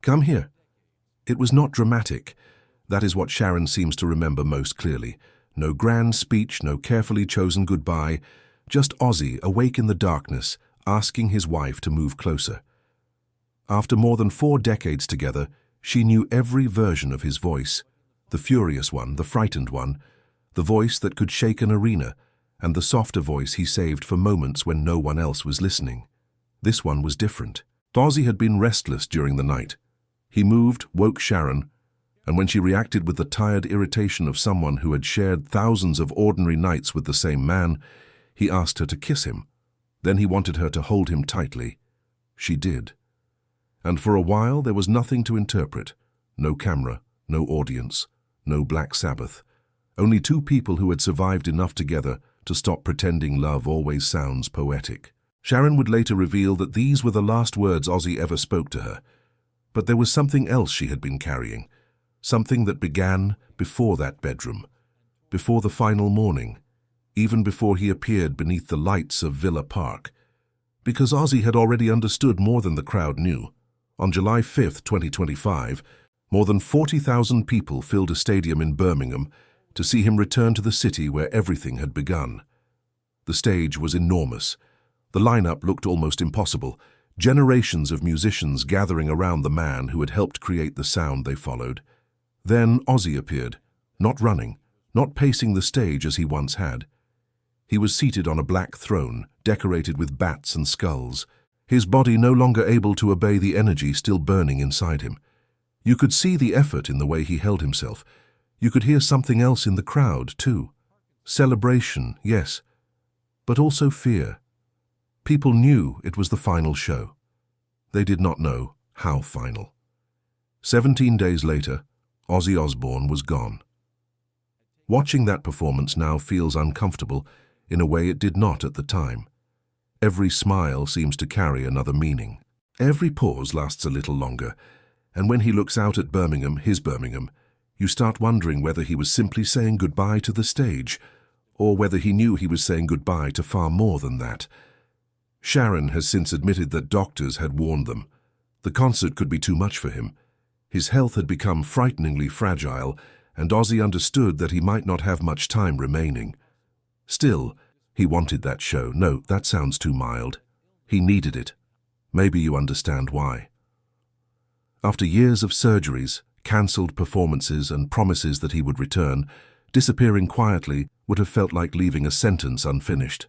Come here." It was not dramatic. That is what Sharon seems to remember most clearly. No grand speech, no carefully chosen goodbye, just Ozzy awake in the darkness, asking his wife to move closer. After more than 4 decades together, she knew every version of his voice. The furious one, the frightened one, the voice that could shake an arena, and the softer voice he saved for moments when no one else was listening. This one was different. Ozzy had been restless during the night. He moved, woke Sharon, and when she reacted with the tired irritation of someone who had shared thousands of ordinary nights with the same man, he asked her to kiss him. Then he wanted her to hold him tightly. She did. And for a while there was nothing to interpret. No camera, no audience, no Black Sabbath. Only 2 people who had survived enough together to stop pretending love always sounds poetic. Sharon would later reveal that these were the last words Ozzy ever spoke to her. But there was something else she had been carrying. Something that began before that bedroom, before the final morning, even before he appeared beneath the lights of Villa Park. Because Ozzy had already understood more than the crowd knew. On July 5, 2025, more than 40,000 people filled a stadium in Birmingham to see him return to the city where everything had begun. The stage was enormous. The lineup looked almost impossible. Generations of musicians gathering around the man who had helped create the sound they followed. Then Ozzy appeared, not running, not pacing the stage as he once had. He was seated on a black throne, decorated with bats and skulls, his body no longer able to obey the energy still burning inside him. You could see the effort in the way he held himself. You could hear something else in the crowd, too. Celebration, yes, but also fear. People knew it was the final show. They did not know how final. 17 days later, Ozzy Osbourne was gone. Watching that performance now feels uncomfortable in a way it did not at the time. Every smile seems to carry another meaning. Every pause lasts a little longer, and when he looks out at Birmingham, his Birmingham, you start wondering whether he was simply saying goodbye to the stage, or whether he knew he was saying goodbye to far more than that. Sharon has since admitted that doctors had warned them. The concert could be too much for him. His health had become frighteningly fragile, and Ozzy understood that he might not have much time remaining. Still, he wanted that show. No, that sounds too mild. He needed it. Maybe you understand why. After years of surgeries, cancelled performances, and promises that he would return, disappearing quietly would have felt like leaving a sentence unfinished.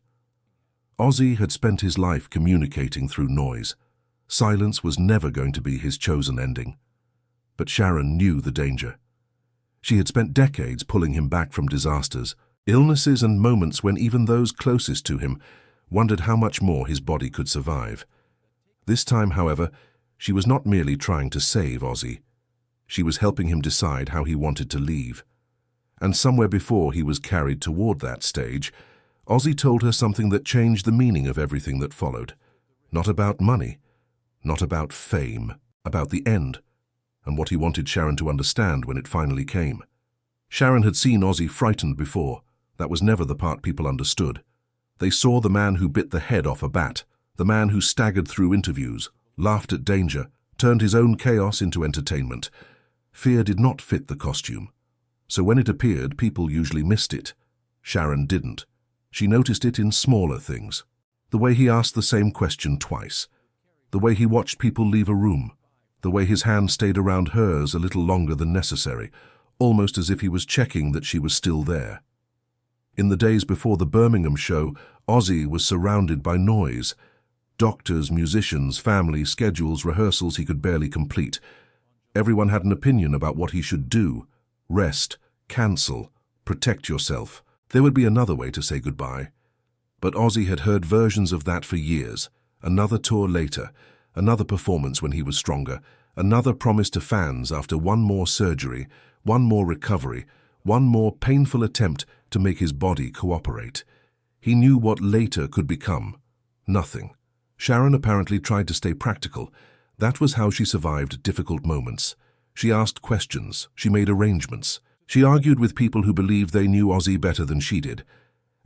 Ozzy had spent his life communicating through noise. Silence was never going to be his chosen ending. But Sharon knew the danger. She had spent decades pulling him back from disasters, illnesses and moments when even those closest to him wondered how much more his body could survive. This time, however, she was not merely trying to save Ozzy. She was helping him decide how he wanted to leave. And somewhere before he was carried toward that stage, Ozzy told her something that changed the meaning of everything that followed. Not about money, not about fame, about the end, and what he wanted Sharon to understand when it finally came. Sharon had seen Ozzy frightened before. That was never the part people understood. They saw the man who bit the head off a bat, the man who staggered through interviews, laughed at danger, turned his own chaos into entertainment. Fear did not fit the costume. So when it appeared, people usually missed it. Sharon didn't. She noticed it in smaller things. The way he asked the same question twice. The way he watched people leave a room. The way his hand stayed around hers a little longer than necessary, almost as if he was checking that she was still there. In the days before the Birmingham show, Ozzy was surrounded by noise. Doctors, musicians, family, schedules, rehearsals he could barely complete. Everyone had an opinion about what he should do. Rest, cancel, protect yourself. There would be another way to say goodbye. But Ozzy had heard versions of that for years. Another tour later, another performance when he was stronger, another promise to fans after one more surgery, one more recovery, one more painful attempt to make his body cooperate. He knew what later could become. Nothing. Sharon apparently tried to stay practical. That was how she survived difficult moments. She asked questions. She made arrangements. She argued with people who believed they knew Ozzy better than she did.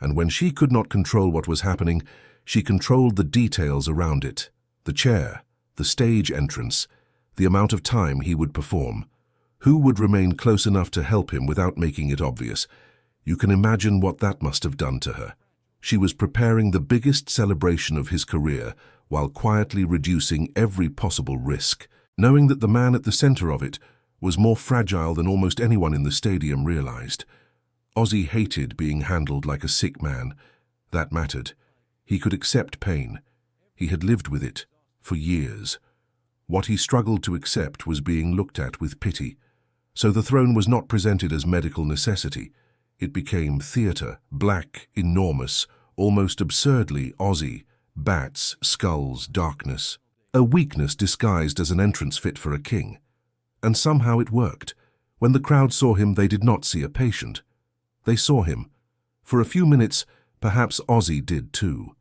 And when she could not control what was happening, she controlled the details around it. The chair, the stage entrance, the amount of time he would perform. Who would remain close enough to help him without making it obvious? You can imagine what that must have done to her. She was preparing the biggest celebration of his career while quietly reducing every possible risk, knowing that the man at the center of it was more fragile than almost anyone in the stadium realized. Ozzy hated being handled like a sick man. That mattered. He could accept pain. He had lived with it for years. What he struggled to accept was being looked at with pity. So the throne was not presented as medical necessity. It became theater, black, enormous, almost absurdly Ozzy, bats, skulls, darkness. A weakness disguised as an entrance fit for a king. And somehow it worked. When the crowd saw him, they did not see a patient. They saw him. For a few minutes, perhaps Ozzy did too.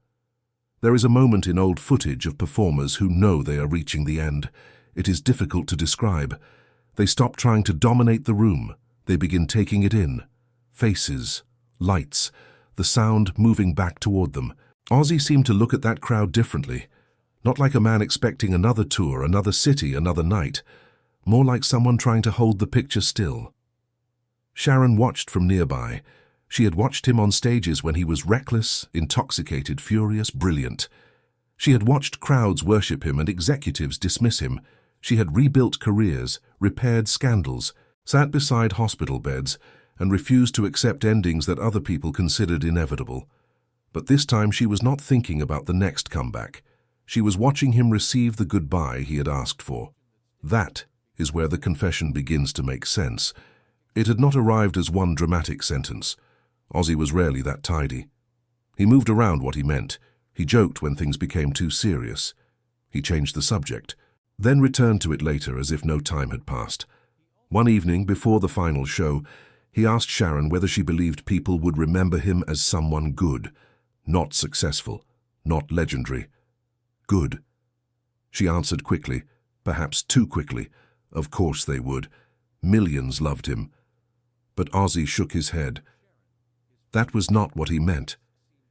There is a moment in old footage of performers who know they are reaching the end. It is difficult to describe. They stop trying to dominate the room. They begin taking it in. Faces, lights, the sound moving back toward them. Ozzy seemed to look at that crowd differently. Not like a man expecting another tour, another city, another night. More like someone trying to hold the picture still. Sharon watched from nearby. She had watched him on stages when he was reckless, intoxicated, furious, brilliant. She had watched crowds worship him and executives dismiss him. She had rebuilt careers, repaired scandals, sat beside hospital beds, and refused to accept endings that other people considered inevitable. But this time she was not thinking about the next comeback. She was watching him receive the goodbye he had asked for. That is where the confession begins to make sense. It had not arrived as one dramatic sentence. Ozzy was rarely that tidy. He moved around what he meant. He joked when things became too serious. He changed the subject, then returned to it later as if no time had passed. One evening, before the final show, he asked Sharon whether she believed people would remember him as someone good, not successful, not legendary. Good. She answered quickly, perhaps too quickly. Of course they would. Millions loved him. But Ozzy shook his head. That was not what he meant.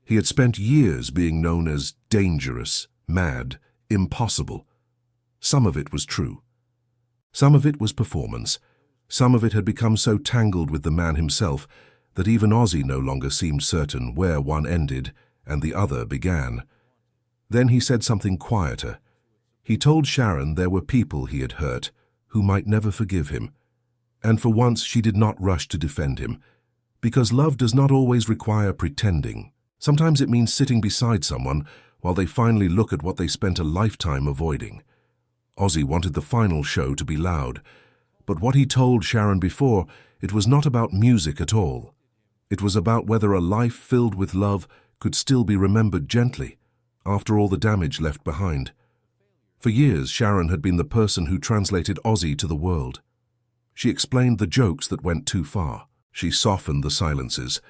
He had spent years being known as dangerous, mad, impossible. Some of it was true. Some of it was performance. Some of it had become so tangled with the man himself that even Ozzy no longer seemed certain where one ended and the other began. Then he said something quieter. He told Sharon there were people he had hurt who might never forgive him. And for once she did not rush to defend him, because love does not always require pretending. Sometimes it means sitting beside someone while they finally look at what they spent a lifetime avoiding. Ozzy wanted the final show to be loud, but what he told Sharon before, it was not about music at all. It was about whether a life filled with love could still be remembered gently, after all the damage left behind. For years, Sharon had been the person who translated Ozzy to the world. She explained the jokes that went too far. She softened the silences.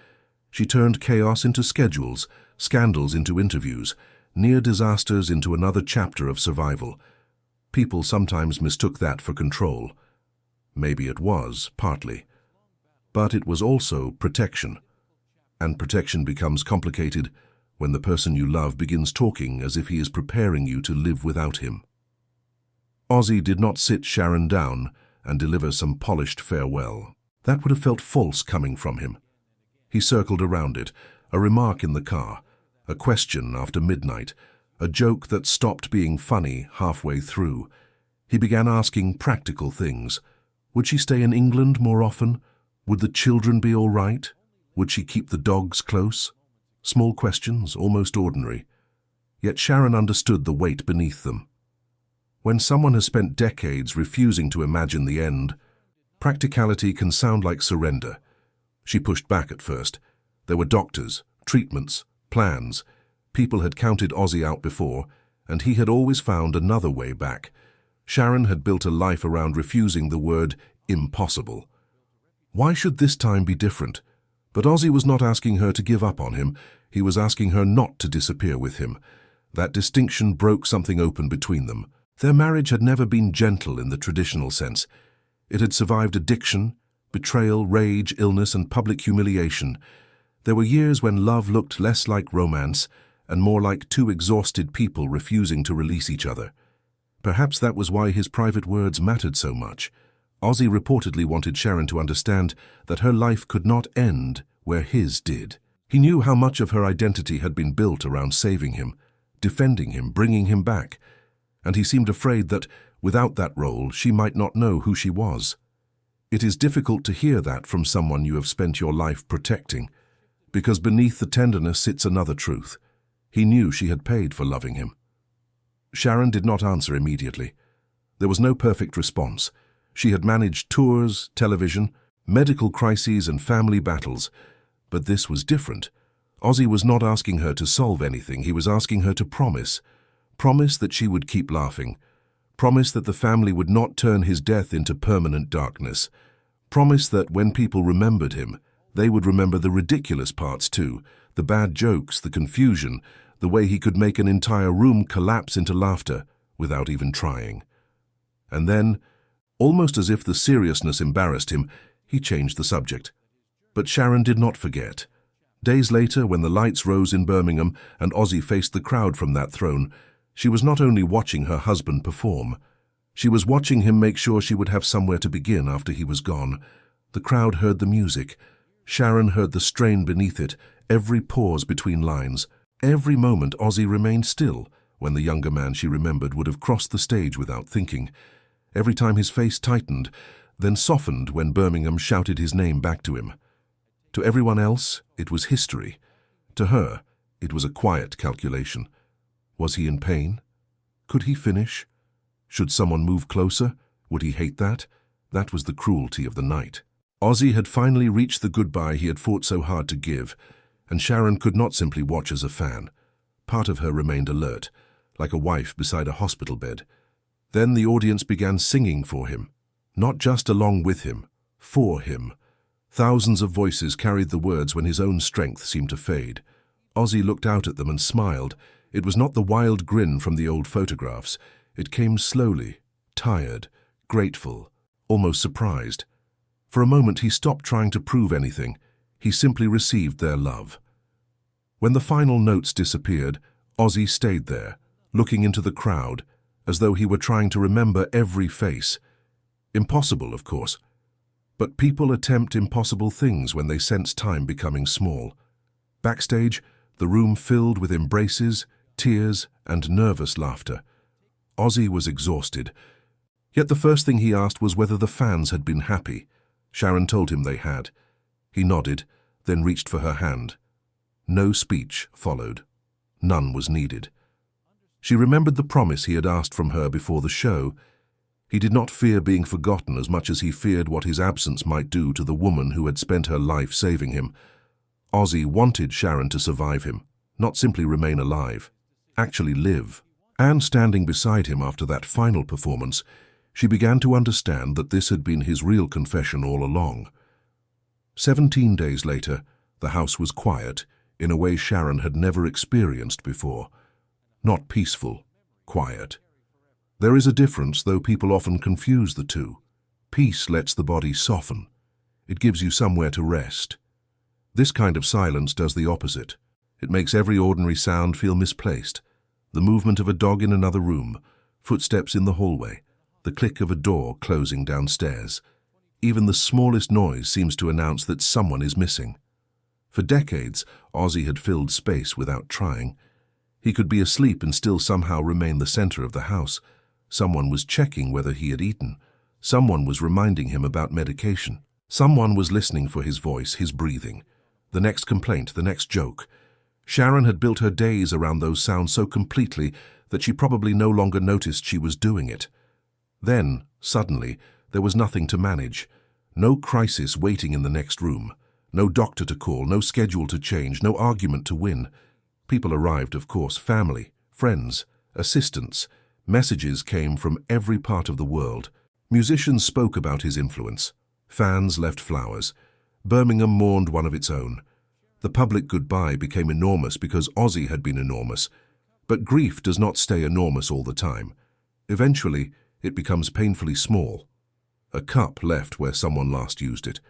She turned chaos into schedules, scandals into interviews, near disasters into another chapter of survival. People sometimes mistook that for control. Maybe it was, partly. But it was also protection. And protection becomes complicated when the person you love begins talking as if he is preparing you to live without him. Ozzy did not sit Sharon down and deliver some polished farewell. That would have felt false coming from him. He circled around it, a remark in the car, a question after midnight, a joke that stopped being funny halfway through. He began asking practical things. Would she stay in England more often? Would the children be all right? Would she keep the dogs close? Small questions, almost ordinary. Yet Sharon understood the weight beneath them. When someone has spent decades refusing to imagine the end, practicality can sound like surrender. She pushed back at first. There were doctors, treatments, plans. People had counted Ozzy out before, and he had always found another way back. Sharon had built a life around refusing the word impossible. Why should this time be different? But Ozzy was not asking her to give up on him. He was asking her not to disappear with him. That distinction broke something open between them. Their marriage had never been gentle in the traditional sense. It had survived addiction, betrayal, rage, illness, and public humiliation. There were years when love looked less like romance and more like two exhausted people refusing to release each other. Perhaps that was why his private words mattered so much. Ozzy reportedly wanted Sharon to understand that her life could not end where his did. He knew how much of her identity had been built around saving him, defending him, bringing him back, and he seemed afraid that, without that role, she might not know who she was. It is difficult to hear that from someone you have spent your life protecting, because beneath the tenderness sits another truth. He knew she had paid for loving him. Sharon did not answer immediately. There was no perfect response. She had managed tours, television, medical crises and family battles, but this was different. Ozzy was not asking her to solve anything, he was asking her to promise. Promise that she would keep laughing. Promise that the family would not turn his death into permanent darkness. Promise that when people remembered him, they would remember the ridiculous parts too, the bad jokes, the confusion, the way he could make an entire room collapse into laughter without even trying. And then, almost as if the seriousness embarrassed him, he changed the subject. But Sharon did not forget. Days later, when the lights rose in Birmingham and Ozzy faced the crowd from that throne, she was not only watching her husband perform, she was watching him make sure she would have somewhere to begin after he was gone. The crowd heard the music. Sharon heard the strain beneath it, every pause between lines. Every moment Ozzy remained still, when the younger man she remembered would have crossed the stage without thinking. Every time his face tightened, then softened when Birmingham shouted his name back to him. To everyone else, it was history. To her, it was a quiet calculation. Was he in pain? Could he finish? Should someone move closer? Would he hate that? That was the cruelty of the night. Ozzy had finally reached the goodbye he had fought so hard to give, and Sharon could not simply watch as a fan. Part of her remained alert, like a wife beside a hospital bed. Then the audience began singing for him, not just along with him, for him. Thousands of voices carried the words when his own strength seemed to fade. Ozzy looked out at them and smiled. It was not the wild grin from the old photographs. It came slowly, tired, grateful, almost surprised. For a moment he stopped trying to prove anything. He simply received their love. When the final notes disappeared, Ozzy stayed there, looking into the crowd, as though he were trying to remember every face. Impossible, of course. But people attempt impossible things when they sense time becoming small. Backstage, the room filled with embraces, tears, and nervous laughter. Ozzy was exhausted. Yet the first thing he asked was whether the fans had been happy. Sharon told him they had. He nodded, then reached for her hand. No speech followed. None was needed. She remembered the promise he had asked from her before the show. He did not fear being forgotten as much as he feared what his absence might do to the woman who had spent her life saving him. Ozzy wanted Sharon to survive him, not simply remain alive, actually live. And standing beside him after that final performance, she began to understand that this had been his real confession all along. 17 days later, the house was quiet in a way Sharon had never experienced before. Not peaceful, quiet. There is a difference, though people often confuse the two. Peace lets the body soften. It gives you somewhere to rest. This kind of silence does the opposite. It makes every ordinary sound feel misplaced. The movement of a dog in another room, footsteps in the hallway, the click of a door closing downstairs. Even the smallest noise seems to announce that someone is missing. For decades, Ozzy had filled space without trying. He could be asleep and still somehow remain the center of the house. Someone was checking whether he had eaten. Someone was reminding him about medication. Someone was listening for his voice, his breathing. The next complaint, the next joke. Sharon had built her days around those sounds so completely that she probably no longer noticed she was doing it. Then, suddenly, there was nothing to manage. No crisis waiting in the next room. No doctor to call, no schedule to change, no argument to win. People arrived, of course, family, friends, assistants. Messages came from every part of the world. Musicians spoke about his influence. Fans left flowers. Birmingham mourned one of its own. The public goodbye became enormous because Ozzy had been enormous. But grief does not stay enormous all the time. Eventually, it becomes painfully small. A cup left where someone last used it.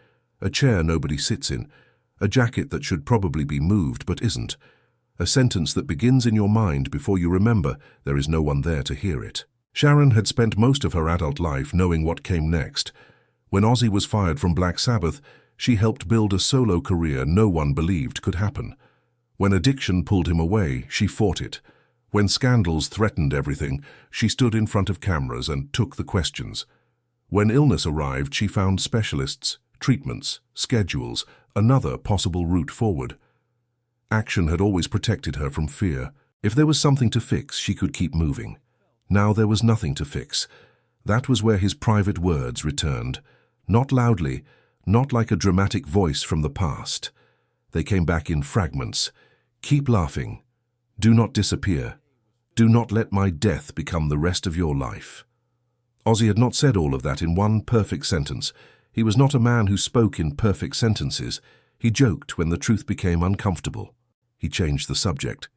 A chair nobody sits in. A jacket that should probably be moved but isn't. A sentence that begins in your mind before you remember there is no one there to hear it. Sharon had spent most of her adult life knowing what came next. When Ozzy was fired from Black Sabbath, she helped build a solo career no one believed could happen. When addiction pulled him away, she fought it. When scandals threatened everything, she stood in front of cameras and took the questions. When illness arrived, she found specialists, treatments, schedules, another possible route forward. Action had always protected her from fear. If there was something to fix, she could keep moving. Now there was nothing to fix. That was where his private words returned. Not loudly, not like a dramatic voice from the past. They came back in fragments. Keep laughing. Do not disappear. Do not let my death become the rest of your life. Ozzy had not said all of that in one perfect sentence. He was not a man who spoke in perfect sentences. He joked when the truth became uncomfortable. He changed the subject.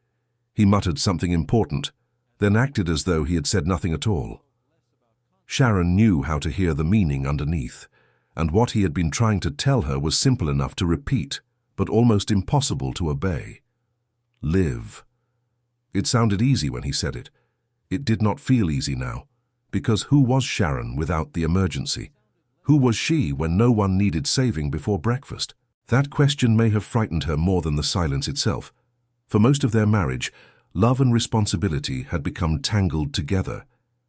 He muttered something important, then acted as though he had said nothing at all. Sharon knew how to hear the meaning underneath, and what he had been trying to tell her was simple enough to repeat, but almost impossible to obey. Live. It sounded easy when he said it. It did not feel easy now, because who was Sharon without the emergency? Who was she when no one needed saving before breakfast? That question may have frightened her more than the silence itself. For most of their marriage, love and responsibility had become tangled together.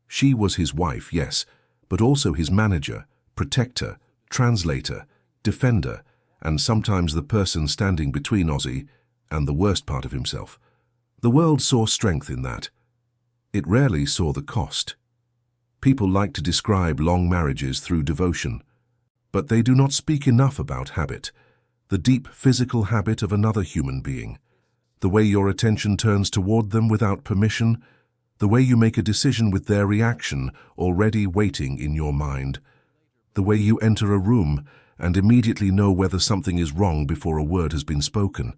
She was his wife, yes, but also his manager, protector, translator, defender, and sometimes the person standing between Ozzy and the worst part of himself. The world saw strength in that. It rarely saw the cost. People like to describe long marriages through devotion, but they do not speak enough about habit, the deep physical habit of another human being, the way your attention turns toward them without permission, the way you make a decision with their reaction already waiting in your mind, the way you enter a room and immediately know whether something is wrong before a word has been spoken.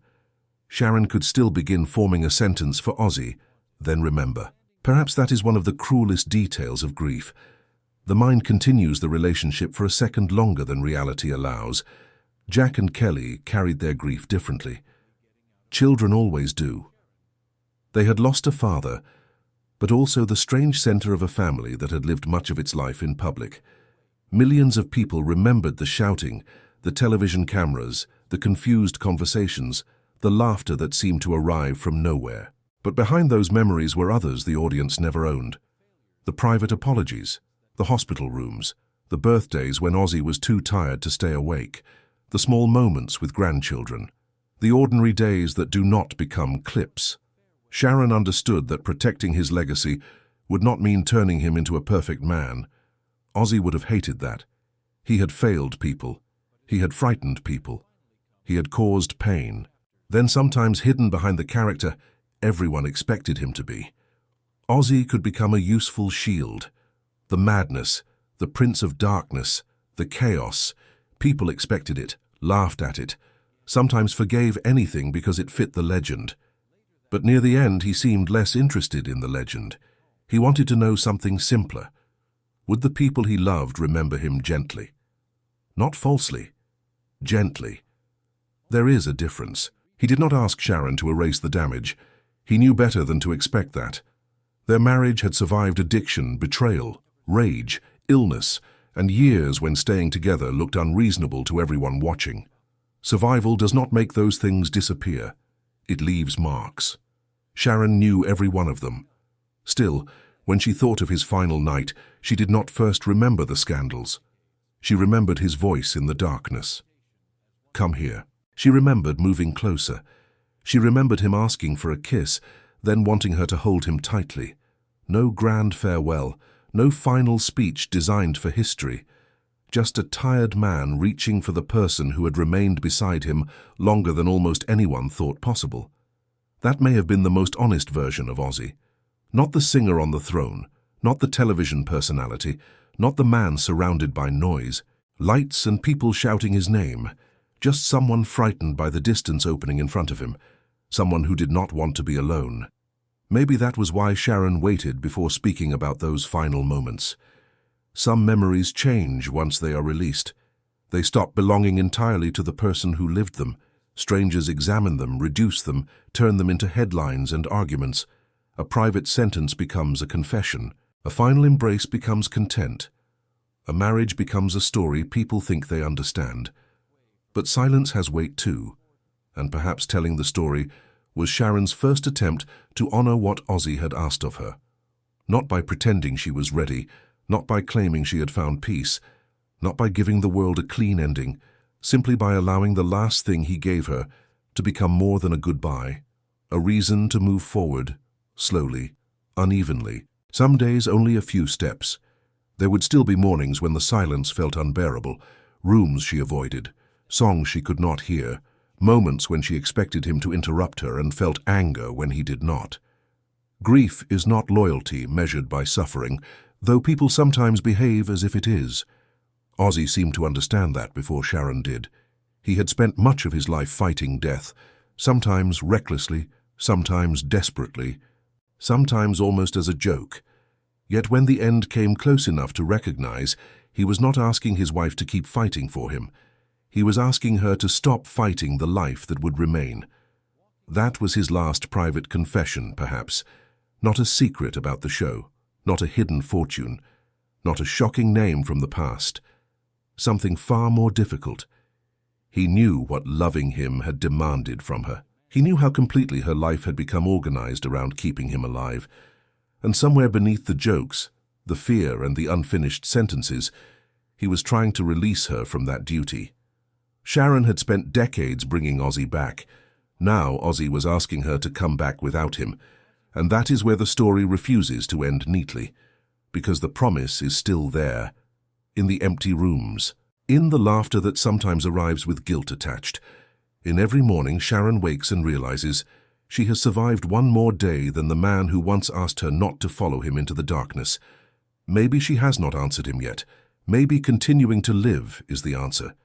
Sharon could still begin forming a sentence for Ozzy, then remember. Perhaps that is one of the cruelest details of grief. The mind continues the relationship for a second longer than reality allows. Jack and Kelly carried their grief differently. Children always do. They had lost a father, but also the strange center of a family that had lived much of its life in public. Millions of people remembered the shouting, the television cameras, the confused conversations, the laughter that seemed to arrive from nowhere. But behind those memories were others the audience never owned. The private apologies, the hospital rooms, the birthdays when Ozzy was too tired to stay awake, the small moments with grandchildren, the ordinary days that do not become clips. Sharon understood that protecting his legacy would not mean turning him into a perfect man. Ozzy would have hated that. He had failed people. He had frightened people. He had caused pain. Then sometimes hidden behind the character everyone expected him to be. Ozzy could become a useful shield. The madness, the prince of darkness, the chaos. People expected it, laughed at it, sometimes forgave anything because it fit the legend. But near the end he seemed less interested in the legend. He wanted to know something simpler. Would the people he loved remember him gently? Not falsely, gently. There is a difference. He did not ask Sharon to erase the damage. He knew better than to expect that. Their marriage had survived addiction, betrayal, rage, illness, and years when staying together looked unreasonable to everyone watching. Survival does not make those things disappear. It leaves marks. Sharon knew every one of them. Still, when she thought of his final night, she did not first remember the scandals. She remembered his voice in the darkness. Come here. She remembered moving closer. She remembered him asking for a kiss, then wanting her to hold him tightly. No grand farewell, no final speech designed for history. Just a tired man reaching for the person who had remained beside him longer than almost anyone thought possible. That may have been the most honest version of Ozzy. Not the singer on the throne, not the television personality, not the man surrounded by noise, lights and people shouting his name. Just someone frightened by the distance opening in front of him, someone who did not want to be alone. Maybe that was why Sharon waited before speaking about those final moments. Some memories change once they are released. They stop belonging entirely to the person who lived them. Strangers examine them, reduce them, turn them into headlines and arguments. A private sentence becomes a confession. A final embrace becomes content. A marriage becomes a story people think they understand. But silence has weight too, and perhaps telling the story was Sharon's first attempt to honor what Ozzy had asked of her. Not by pretending she was ready, not by claiming she had found peace, not by giving the world a clean ending, simply by allowing the last thing he gave her to become more than a goodbye, a reason to move forward, slowly, unevenly. Some days only a few steps. There would still be mornings when the silence felt unbearable, rooms she avoided, songs she could not hear, moments when she expected him to interrupt her and felt anger when he did not. Grief is not loyalty measured by suffering, though people sometimes behave as if it is. Ozzy seemed to understand that before Sharon did. He had spent much of his life fighting death, sometimes recklessly, sometimes desperately, sometimes almost as a joke. Yet when the end came close enough to recognize, he was not asking his wife to keep fighting for him. He was asking her to stop fighting the life that would remain. That was his last private confession, perhaps. Not a secret about the show, not a hidden fortune, not a shocking name from the past. Something far more difficult. He knew what loving him had demanded from her. He knew how completely her life had become organized around keeping him alive. And somewhere beneath the jokes, the fear and the unfinished sentences, he was trying to release her from that duty. Sharon had spent decades bringing Ozzy back. Now Ozzy was asking her to come back without him, and that is where the story refuses to end neatly, because the promise is still there, in the empty rooms, in the laughter that sometimes arrives with guilt attached. In every morning Sharon wakes and realizes she has survived one more day than the man who once asked her not to follow him into the darkness. Maybe she has not answered him yet. Maybe continuing to live is the answer.